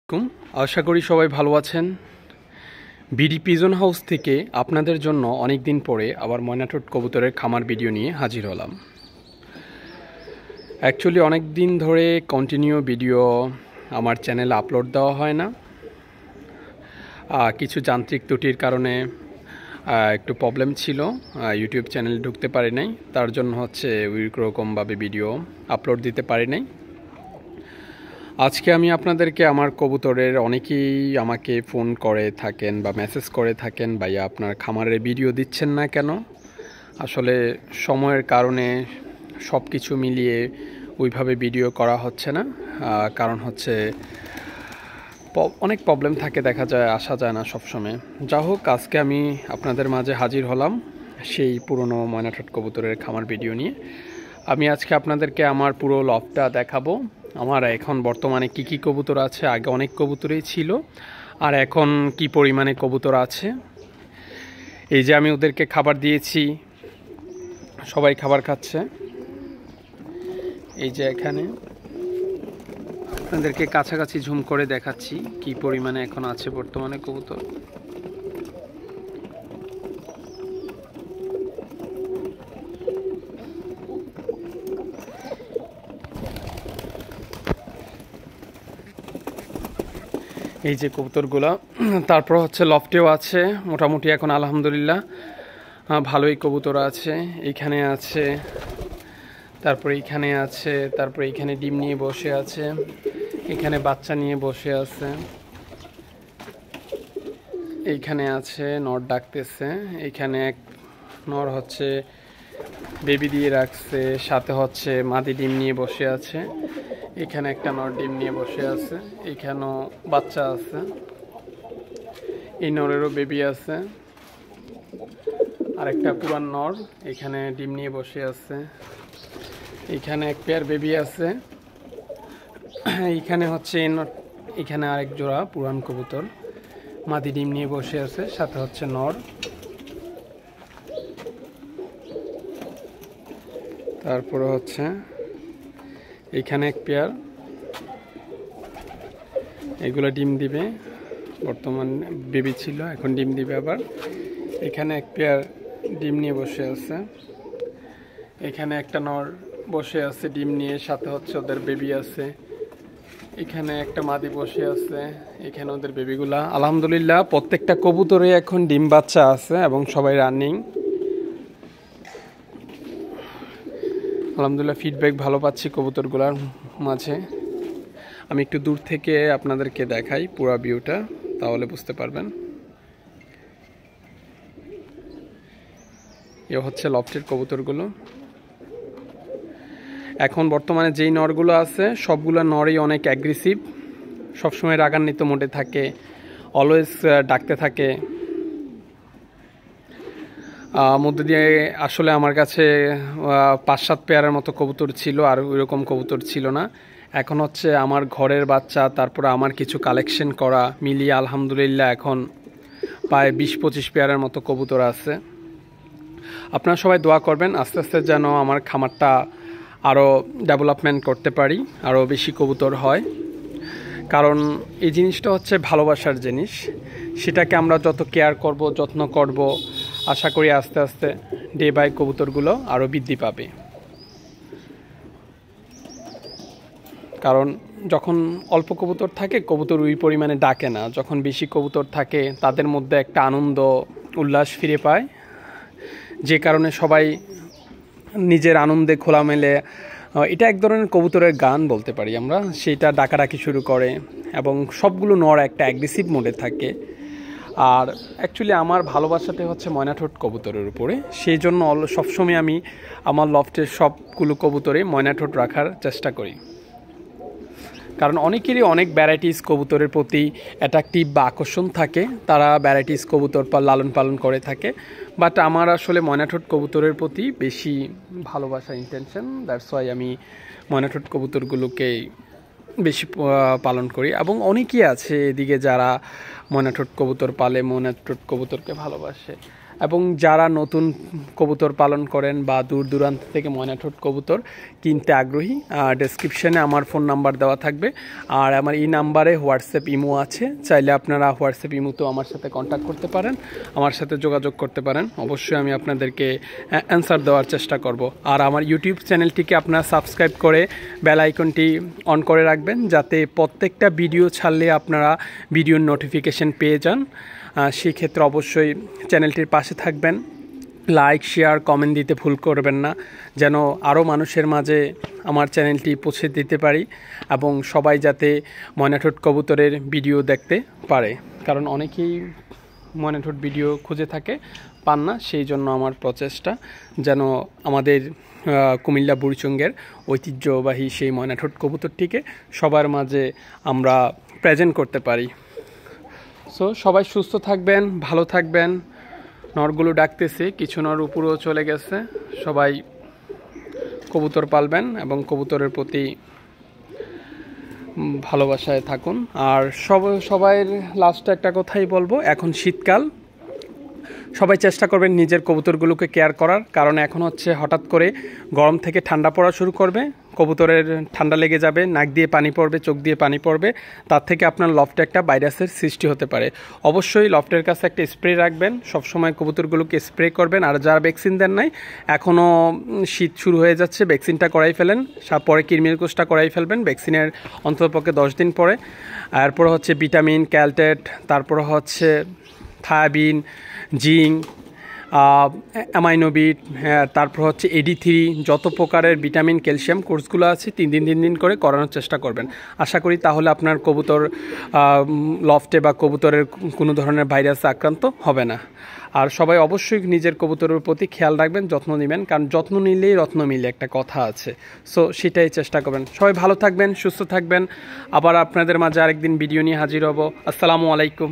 আসসালামু আশা করি সবাই ভালো আছেন। বিডি পিজন হাউস থেকে আপনাদের জন্য অনেক দিন পরে আবার ময়নাঠোঁট কবুতরের খামার ভিডিও নিয়ে হাজির হলাম। অ্যাকচুয়ালি অনেক দিন ধরে কন্টিনিউ ভিডিও আমার চ্যানেলে আপলোড দেওয়া হয় না, কিছু যান্ত্রিক ত্রুটির কারণে একটু প্রবলেম ছিল, ইউটিউব চ্যানেলে ঢুকতে পারি নাই, তার জন্য ওইরকমভাবে ভিডিও আপলোড দিতে পারি নাই। আজকে আমি আপনাদেরকে আমার কবুতরের অনেকেই আমাকে ফোন করে থাকেন বা মেসেজ করে থাকেন, ভাইয়া আপনার খামারের ভিডিও দিচ্ছেন না কেন। আসলে সময়ের কারণে সব কিছু মিলিয়ে ওইভাবে ভিডিও করা হচ্ছে না। কারণ হচ্ছে অনেক প্রবলেম থাকে, দেখা যায় আসা যায় না সবসময়। যা হোক, আজকে আমি আপনাদের মাঝে হাজির হলাম সেই পুরনো ময়নাঠোঁট কবুতরের খামার ভিডিও নিয়ে। আমি আজকে আপনাদেরকে আমার পুরো লফটা দেখাবো। আমার এখন বর্তমানে কি কি কবুতর আছে, আগে অনেক কবুতরই ছিল, আর এখন কি পরিমাণে কবুতর আছে। এই যে আমি ওদেরকে খাবার দিয়েছি, সবাই খাবার খাচ্ছে। এই যে এখানে আপনাদেরকে কাছাকাছি ঝুম করে দেখাচ্ছি কি পরিমাণে এখন আছে বর্তমানে কবুতর। এই যে কবুতরগুলা, তারপর হচ্ছে লফটেও আছে মোটামুটি এখন আলহামদুলিল্লাহ ভালোই কবুতর আছে। এইখানে আছে, তারপরে এইখানে আছে, তারপরে এইখানে ডিম নিয়ে বসে আছে, এখানে বাচ্চা নিয়ে বসে আছে, এইখানে আছে নর ডাকতেছে, এইখানে এক নর হচ্ছে বেবি দিয়ে রাখছে, সাথে হচ্ছে মাদি ডিম নিয়ে বসে আছে, এখানে একটা নর ডিম নিয়ে বসে আছে, এখানেও বাচ্চা আছে, এই নরেরও বেবি আছে, আর একটা পুরান নর এখানে ডিম নিয়ে বসে আছে, এখানে এক পেয়ার বেবি আছে, এইখানে হচ্ছে এখানে আরেক জোড়া পুরান কবুতর মাদি ডিম নিয়ে বসে আছে, সাথে হচ্ছে নর। তারপরে হচ্ছে এইখানে এক পেয়ার, এগুলো ডিম দিবে, বর্তমান বেবি ছিল এখন ডিম দিবে আবার। এখানে এক পেয়ার ডিম নিয়ে বসে আছে, এখানে একটা নর বসে আছে ডিম নিয়ে, সাথে হচ্ছে ওদের বেবি আছে, এখানে একটা মাদি বসে আছে, এখানে ওদের বেবিগুলা। আলহামদুলিল্লাহ প্রত্যেকটা কবুতরে এখন ডিম বাচ্চা আছে এবং সবাই রানিং। আলহামদুলিল্লাহ ফিডব্যাক ভালো পাচ্ছি কবুতরগুলার মাঝে। আমি একটু দূর থেকে আপনাদেরকে দেখাই পুরো ভিউটা, তাহলে বুঝতে পারবেন। এ হচ্ছে লফটের কবুতরগুলো। এখন বর্তমানে যেই নরগুলো আছে সবগুলো নরই অনেক অ্যাগ্রেসিভ, সবসময় রাগান্বিত মোডে থাকে, অলওয়েজ ডাকতে থাকে। মধ্যে দিয়ে আসলে আমার কাছে 5-7 পেয়ারের মতো কবুতর ছিল, আর ওইরকম কবুতর ছিল না। এখন হচ্ছে আমার ঘরের বাচ্চা, তারপরে আমার কিছু কালেকশন করা মিলিয়ে আলহামদুলিল্লাহ এখন প্রায় 20-25 পেয়ারের মতো কবুতর আছে। আপনারা সবাই দোয়া করবেন আস্তে আস্তে যেন আমার খামারটা আরও ডেভেলপমেন্ট করতে পারি, আরও বেশি কবুতর হয়। কারণ এই জিনিসটা হচ্ছে ভালোবাসার জিনিস, সেটাকে আমরা যত কেয়ার করব, যত্ন করব, আশা করি আস্তে আস্তে ডে বাই কবুতরগুলো আরও বৃদ্ধি পাবে। কারণ যখন অল্প কবুতর থাকে কবুতর ওই পরিমাণে ডাকে না, যখন বেশি কবুতর থাকে তাদের মধ্যে একটা আনন্দ উল্লাস ফিরে পায়, যে কারণে সবাই নিজের আনন্দে খোলা মেলে, এটা এক ধরনের কবুতরের গান বলতে পারি আমরা, সেটা ডাকাডাকি শুরু করে এবং সবগুলো নর একটা অ্যাগ্রেসিভ মোডে থাকে। আর অ্যাকচুয়ালি আমার ভালোবাসাতে হচ্ছে ময়নাঠোঁট কবুতরের উপরে, সেই জন্য সবসময় আমি আমার লফটের সবগুলো কবুতরে ময়নাঠোঁট রাখার চেষ্টা করি। কারণ অনেকেরই অনেক ভ্যারাইটিস কবুতরের প্রতি অ্যাট্রাকটিভ বা আকর্ষণ থাকে, তারা ভ্যারাইটিস কবুতর লালন পালন করে থাকে, বাট আমার আসলে ময়নাঠোঁট কবুতরের প্রতি বেশি ভালোবাসা, ইন্টেনশন, দ্যাটস ওয়াই আমি ময়নাঠোঁট কবুতরগুলোকেই বেশি পালন করি। এবং অনেকেই আছে এদিকে যারা ময়নাঠোঁট কবুতর পালে, ময়নাঠোঁট কবুতরকে ভালোবাসে। এবং যারা নতুন কবুতর পালন করেন বা দূর দূরান্ত থেকে ময়না ঠোঁট কবুতর কিনতে আগ্রহী, ডেসক্রিপশনে আমার ফোন নাম্বার দেওয়া থাকবে। আর আমার এই নাম্বারে হোয়াটসঅ্যাপ ইমো আছে, চাইলে আপনারা হোয়াটসঅ্যাপ ইমোতেও আমার সাথে কন্ট্যাক্ট করতে পারেন, আমার সাথে যোগাযোগ করতে পারেন। অবশ্যই আমি আপনাদেরকে অ্যান্সার দেওয়ার চেষ্টা করব। আর আমার ইউটিউব চ্যানেলটিকে আপনারা সাবস্ক্রাইব করে বেল আইকনটি অন করে রাখবেন, যাতে প্রত্যেকটা ভিডিও ছাড়লে আপনারা ভিডিওর নোটিফিকেশন পেয়ে যান। সেই ক্ষেত্রে অবশ্যই চ্যানেলটির পাশে থাকবেন, লাইক শেয়ার কমেন্ট দিতে ভুল করবেন না, যেন আরও মানুষের মাঝে আমার চ্যানেলটি পৌঁছে দিতে পারি এবং সবাই যাতে ময়না ঠোঁট কবুতরের ভিডিও দেখতে পারে, কারণ অনেকেই ময়না ঠোঁট ভিডিও খুঁজে থাকে, পান না। সেই জন্য আমার প্রচেষ্টা যেন আমাদের কুমিল্লা বুড়িচঙ্গের ঐতিহ্যবাহী সেই ময়না ঠোঁট কবুতরটিকে সবার মাঝে আমরা প্রেজেন্ট করতে পারি। সো সবাই সুস্থ থাকবেন, ভালো থাকবেন। নরগুলো ডাকতেছে, কিছু নর উপরেও চলে গেছে। সবাই কবুতর পালবেন এবং কবুতরের প্রতি ভালোবাসায় থাকুন। আর সবাইয়ের লাস্টে একটা কথাই বলবো, এখন শীতকাল, সবাই চেষ্টা করবেন নিজের কবুতরগুলোকে কেয়ার করার, কারণ এখন হচ্ছে হঠাৎ করে গরম থেকে ঠান্ডা পড়া শুরু করবে, কবুতরের ঠান্ডা লেগে যাবে, নাক দিয়ে পানি পড়বে, চোখ দিয়ে পানি পড়বে, তার থেকে আপনার লফটে একটা ভাইরাসের সৃষ্টি হতে পারে। অবশ্যই লফটের কাছে একটা স্প্রে রাখবেন, সবসময় কবুতরগুলোকে স্প্রে করবেন। আর যারা ভ্যাকসিন দেন নাই, এখনও শীত শুরু হয়ে যাচ্ছে, ভ্যাকসিনটা করাই ফেলেন, পরে কৃমির কোষটা করাই ফেলবেন ভ্যাকসিনের অন্ততপক্ষে 10 দিন পরে। এরপর হচ্ছে ভিটামিন, ক্যালটেট, তারপর হচ্ছে থায়াবিন, জিঙ্ক, অ্যামাইনোবিট, তারপর হচ্ছে AD3, যত প্রকারের ভিটামিন ক্যালসিয়াম কোর্সগুলো আছে 3 দিন করে করানোর চেষ্টা করবেন। আশা করি তাহলে আপনার কবুতর লফটে বা কবুতরের কোনো ধরনের ভাইরাসে আক্রান্ত হবে না। আর সবাই অবশ্যই নিজের কবুতরের প্রতি খেয়াল রাখবেন, যত্ন নেবেন, কারণ যত্ন নিলেই রত্ন মিলে একটা কথা আছে। সো সেটাই চেষ্টা করবেন। সবাই ভালো থাকবেন, সুস্থ থাকবেন। আবার আপনাদের মাঝে আরেকদিন ভিডিও নিয়ে হাজির হব। আসসালামু আলাইকুম।